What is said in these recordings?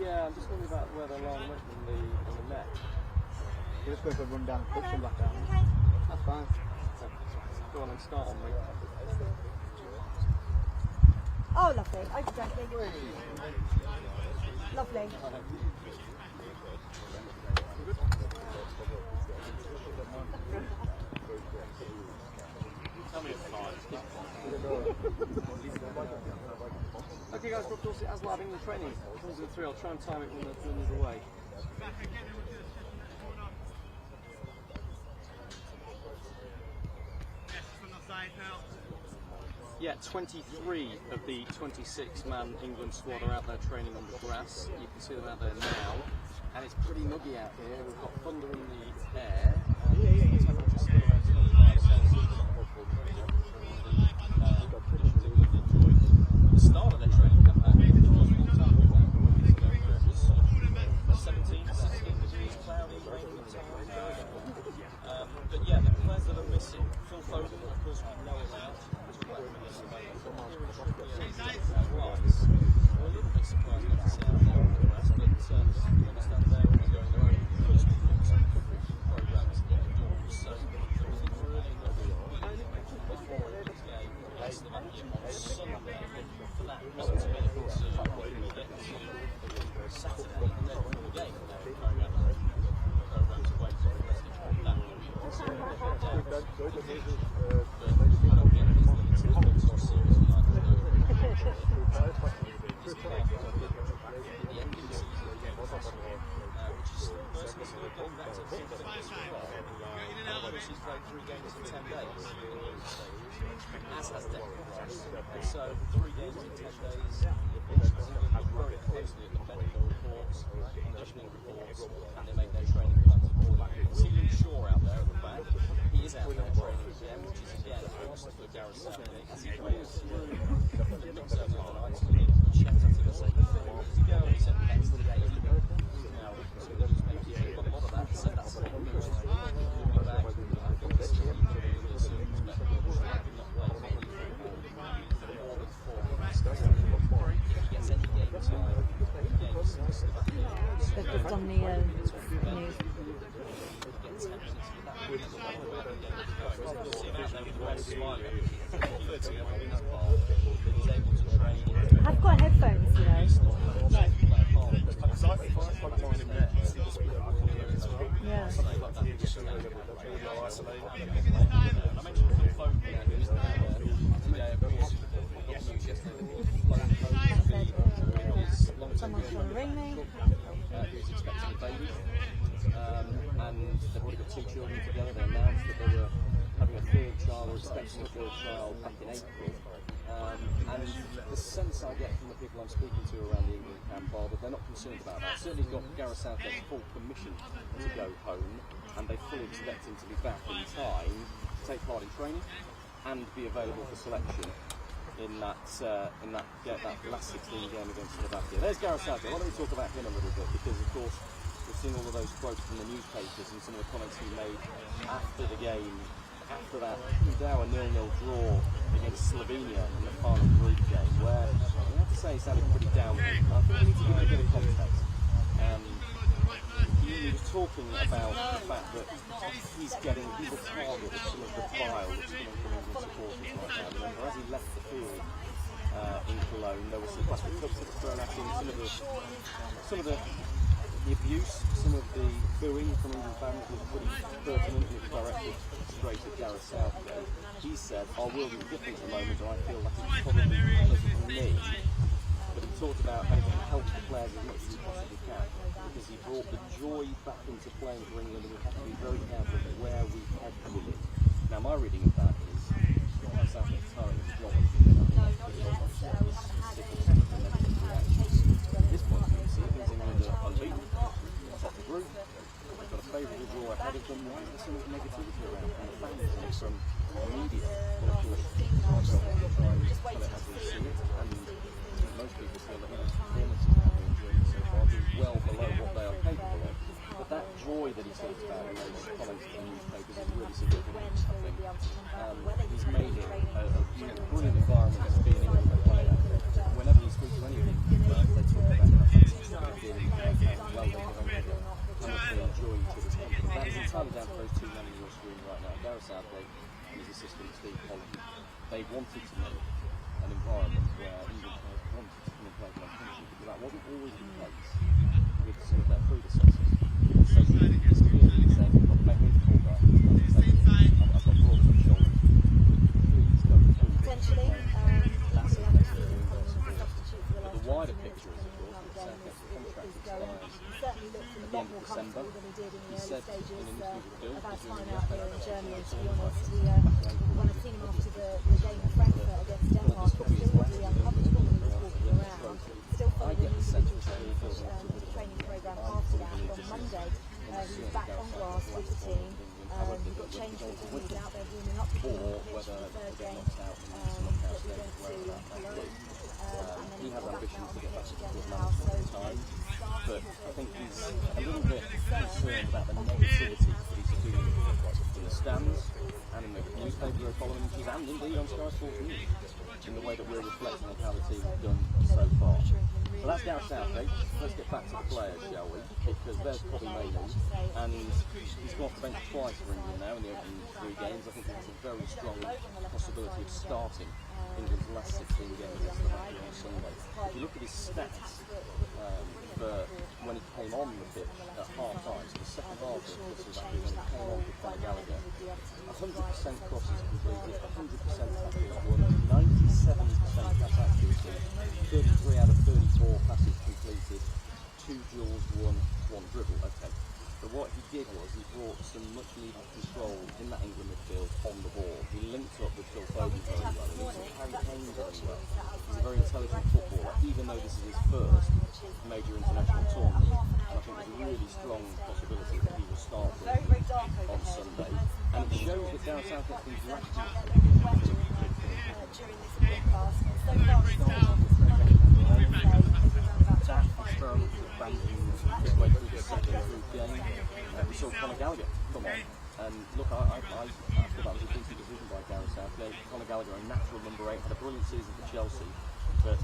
Yeah, I'm just wondering about where the line went in the net. You're just going to run down, push them back down. That's fine. Go on and start on me. Oh, lovely. Exactly. Lovely. Tell me it's fine. Okay guys, of course it has live England training. Comes in 3, I'll try and time it when the wind is away. Yeah, 23 of the 26-man England squad are out there training on the grass. You can see them out there now. And it's pretty muggy out here. We've got thunder in the air. The start of their training campaign, which was 17, 16 degrees, cloudy, raining and but yeah, the players that are missing, Phil Foden, of course, we know about. We're a little bit surprised not to see out there on the grass, but we understand they're going their own first programmes indoors, so everything really before this game against Slovakia on Sunday. For that wasn't to be, of course, we'll get to Saturday and then the game. Programmes away from the rest of that week. So but I don't get these things so seriously like the end of the season again, which is Mercy's still getting back to full fitness as well. Mercy's played 3 games in 10 days, as has Declan. And so 3 games in 10 days, look very closely at the medical reports, conditioning reports, and they make their training plans accordingly. See Luke Shaw out there at the back. He is out there training again, which is again a loss for Gareth Southgate as he plays the mix over the night. So he chatted to the same thing. He go and he said next day. Now, so there's maybe a lot of that. So that's what we're doing. I think this year we're going to do this not play for more than 4 months. If he gets any game time, games Slovakia. They've done the news. I've got headphones, you know. Yeah. I mentioned Phil Foden, who's today, of course, Someone's trying to ring me. Who's expecting a baby. And they've already got 2 children together. They announced that they were having a 3rd child or expecting a 3rd child back in April. And the sense I get from the people I'm speaking to around the England camp are that they're not concerned about that. Certainly got Gareth Southgate's full permission to go home, and they fully expect him to be back in time to take part in training and be available for selection in that last 16 game against Slovakia. There's Gareth Southgate. Why don't we talk about him a little bit, because of course we've seen all of those quotes from the newspapers and some of the comments he made after the game, after that dour 0-0 draw against Slovenia in the final group game, where I have to say he sounded pretty down. I think we need to give him a bit of context. He was talking about the fact that he's a target of some of the bile that's coming from England supporters right now. Remember, as he left the field in Cologne, there was some plastic cups that were thrown at him, some of the abuse, some of the booing from England fans was pretty pertinent, and it was directed straight at Gareth Southgate. He said, our world is different at the moment, and I feel like it's probably because of me. But he talked about how he can help the players as much as he possibly can, because he brought the joy back into playing for England, and we have to be very careful of where we head with it. Now, my reading of that is Gareth Southgate's tiring of the job. At this point, you can see England are unbeaten, top of the group, they've got a favourable draw ahead of them. Why is there so much negativity around from the fans and from the media? Well, of course, our job is to try and tell it as we see it, and most people feel that his performances have been enjoying so far been well below what they are capable of. But that joy that he talks about in those comments to the newspapers is really significant, I think. He's made it a brilliant environment as being in the player. Whenever he speaks to anything, they talk about how fantastic it is, how well they get on together, how much they enjoy each other's company. That is entirely down to those two men on your screen right now, Gareth Southgate and his assistant Steve Holland. They wanted to make an environment where England players wanted to come and play for their country, because that wasn't always the case with some of their predecessors. So it's clearly saying, we've got to make me the fullback. I've got broad on the shoulder. Please don't do it. Potentially, That's we it. haven't seen a substitute for the But last the wider picture is, of course, that Southgate's contract expires certainly looked a lot more comfortable than he did in the early stages of our time out here in Germany, to be honest. When I've seen him after the game in Frankfurt against Denmark, he was still really uncomfortable when he was walking around. Still following the individual training programme after that, and on Monday he was back on grass with the team. He got changed for the team, he was out there warming up for the pitch for the third game that we went to Cologne. he has ambitions to get back to the management time, but I think he's a little bit concerned about the negativity that he's doing in the stands and in the newspaper following him, and indeed on Sky Sports News, in the way that we're reflecting on how the team have done so far. So that's Gareth Southgate. Let's get back to the players, shall we? Because there's Kobbie Mainoo, and he's got the bench twice for England now in the opening 3 games. I think there's a very strong possibility of starting England's last 16 games against Slovakia on Sunday. If you look at his stats for when he came on the pitch at half-time, so the second half of Slovakia, when he came on with Conor Gallagher, 100% crosses completed, 100% tackles won, 97% pass accuracy, 33 out of 34 passes completed, 2 duels won, 1 dribble. Okay. But what he did was he brought some much needed control in that England midfield on the ball. He linked up with Foden very well. He linked up Harry Kane very well. He's a very intelligent footballer, even though this is his first major international tournament. And I think there's a really strong possibility that he will start on Sunday. And it shows that Gareth Southgate's been drafted during this broadcast. So far, that experiment with banking midway through the second group game. We saw Conor Gallagher come on, and look, I thought that was a decent decision by Gareth Southgate. Conor Gallagher, a natural number 8, had a brilliant season for Chelsea, but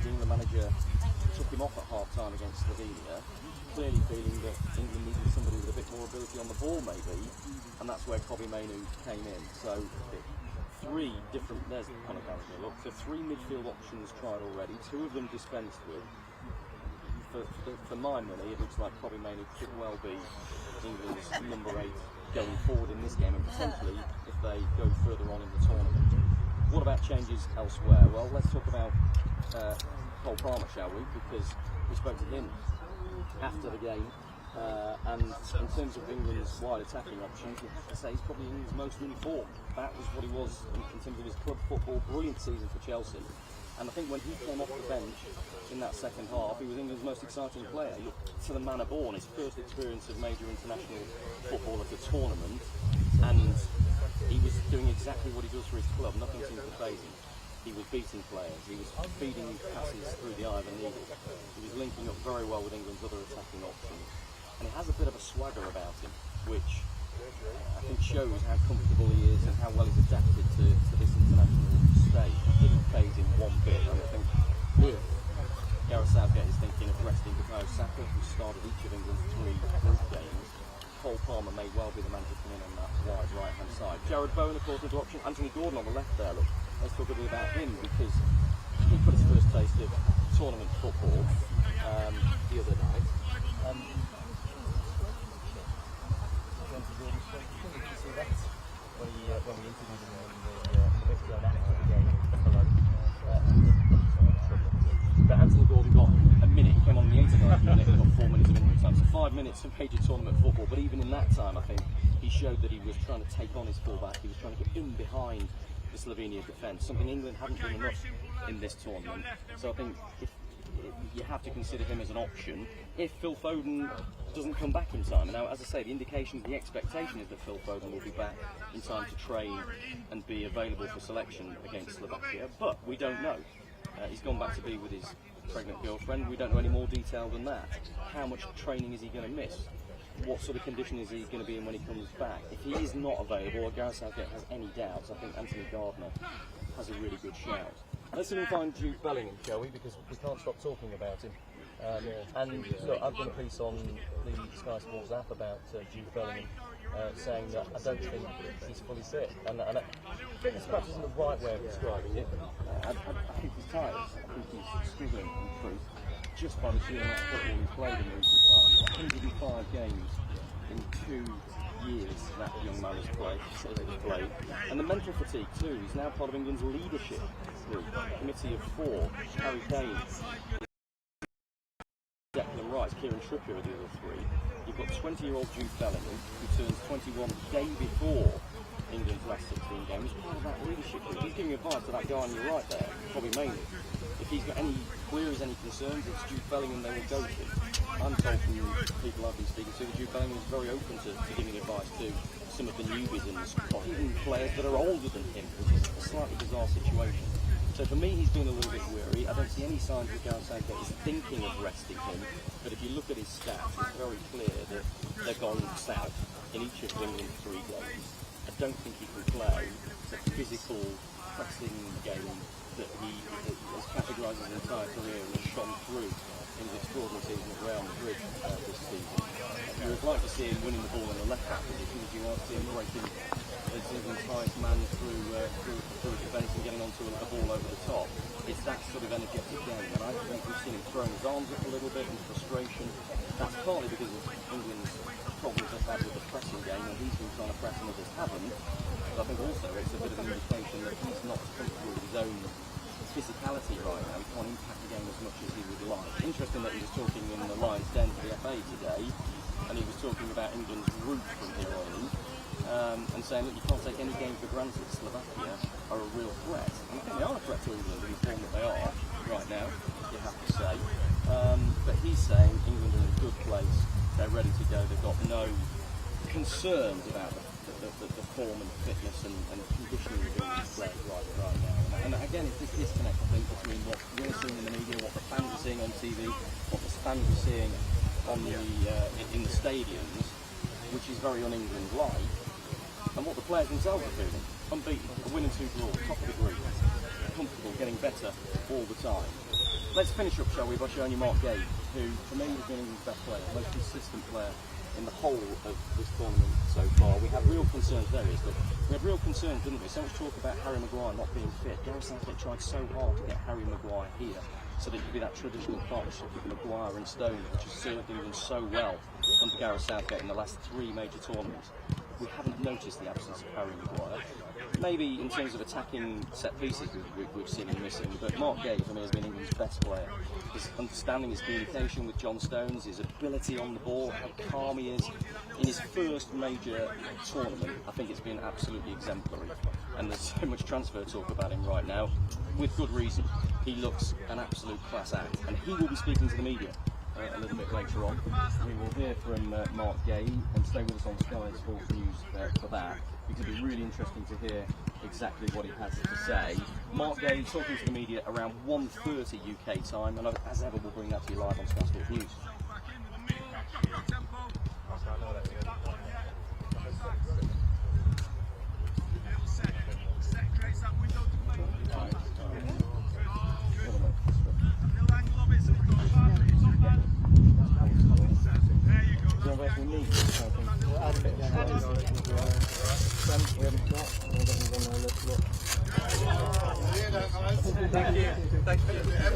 the England manager took him off at half-time against Slovenia, clearly feeling that England needed somebody with a bit more ability on the ball maybe, and that's where Kobbie Mainoo came in. So 3 different, there's Conor Gallagher, look, so 3 midfield options tried already, 2 of them dispensed with. For my money, it looks like Kobbie Mainoo could well be England's number 8 going forward in this game, and potentially if they go further on in the tournament. What about changes elsewhere? Well, let's talk about Cole Palmer, shall we? Because we spoke to him after the game, and in terms of England's wide attacking options, we have to say he's probably England's most in form. That was what he was in terms of his club football. Brilliant season for Chelsea. And I think when he came off the bench in that second half, he was England's most exciting player. Look, to the manner born, his first experience of major international football at the tournament, and he was doing exactly what he does for his club. Nothing seemed to faze him. He was beating players, he was feeding passes through the eye of a needle. He was linking up very well with England's other attacking options. And he has a bit of a swagger about him, which I think shows how comfortable he is and how well he's adapted to this international stage. It didn't faze him one bit, and I think if Gareth Southgate is thinking of resting Bukayo Saka, who started each of England's 3 group games, Cole Palmer may well be the man to come in on that wide right-hand side. Jarrod Bowen, of course, into option. Anthony Gordon on the left there, look. Let's talk a bit about him, because he put his first taste of tournament football the other night. When we interviewed him in the midfield after the game in Cologne. But Anthony Gordon got a minute, he came on the 89th minute and got 4 minutes of injury time. So 5 minutes of major tournament football, but even in that time I think he showed that he was trying to take on his fullback, he was trying to get in behind the Slovenia defence, something England hadn't done enough in this tournament. So I think if you have to consider him as an option if Phil Foden doesn't come back in time. Now, as I say, the indication, the expectation is that Phil Foden will be back in time to train and be available for selection against Slovakia, but we don't know. He's gone back to be with his pregnant girlfriend. We don't know any more detail than that. How much training is he going to miss? What sort of condition is he going to be in when he comes back? If he is not available, or Gareth Southgate has any doubts, I think Anthony Gardner has a really good shout. Let's see if we find Jude Bellingham, shall we? Because we can't stop talking about him. And look, I've done a piece on the Sky Sports app about Jude Bellingham, saying that I don't think he's fully fit. And I think this perhaps isn't the right way of describing it. I think he's tired. I think he's struggling, in truth, just by the sheer amount of football he's played in recent times. 105 games in 2 years that young man has played. And the mental fatigue too. He's now part of England's leadership group, a committee of 4. Harry Kane, Declan, Kieran, Trippier are the other 3. You've got 20-year-old Jude Bellingham, who turns 21 the day before England's last 16 games. Part of that leadership group. He's giving advice to that guy on your right there, Kobbie Mainoo. If he's got any queries, any concerns, it's Jude Bellingham they will go to. I'm told from people I've been speaking to that Jude Bellingham is very open to giving advice to some of the newbies in the squad, even players that are older than him, which is a slightly bizarre situation. So for me, he's been a little bit weary. I don't see any signs that Gareth Southgate is thinking of resting him, but if you look at his stats, it's very clear that they've gone south in each of England's 3 games. I don't think he can play the physical, pressing game that he has categorised his entire career and has shone through in his extraordinary season at Real Madrid this season. You would like to see him winning the ball in the left back position, as you want to see him breaking as England's highest man through defence and getting onto a ball over the top. It's that sort of energetic game, and I think we've seen him throwing his arms up a little bit in frustration. That's partly because of England's problems they've had with the pressing game, and he's been trying to press and others haven't. But I think also it's a bit of an indication that he's not comfortable with his own physicality right now. He can't impact the game as much as he would like. Interesting that he was talking in the Lions' Den to the FA today, and he was talking about England's route from here on, and saying that you can't take any game for granted. Slovakia are a real threat, and I think they are a threat to England in the form that they are right now, you have to say. But he's saying England are in a good place, they're ready to go, they've got no concerns about the form and fitness and conditioning of England's players right now. And again, it's this disconnect, I think, between what we're seeing in the media, what the fans are seeing on TV, what the fans are seeing on in the stadiums, which is very un-England-like, and what the players themselves are feeling. Unbeaten, a win and 2 draws, top of the group, comfortable, getting better all the time. Let's finish up, shall we, by showing you Marc, who, for me, has been England's best player, the most consistent player in the whole of this tournament so far. We have real concerns, there is, but we had real concerns, didn't we? So much talk about Harry Maguire not being fit. Gareth Southgate tried so hard to get Harry Maguire here, so that it could be that traditional partnership with Maguire and Stones, which has served England so well under Gareth Southgate in the last 3 major tournaments. We haven't noticed the absence of Harry Maguire. Maybe in terms of attacking set pieces we've seen him missing, but Marc, for me, has been England's best player. His understanding, his communication with John Stones, his ability on the ball, how calm he is. In his first major tournament, I think it's been absolutely exemplary. And there's so much transfer talk about him right now, with good reason. He looks an absolute class act, and he will be speaking to the media a little bit later on. We will hear from Marc, and stay with us on Sky Sports News for that. It's going to be really interesting to hear exactly what he has to say. Marc talking to the media around 1:30 UK time, and as ever we'll bring that to you live on Sky Sports News. Thank you.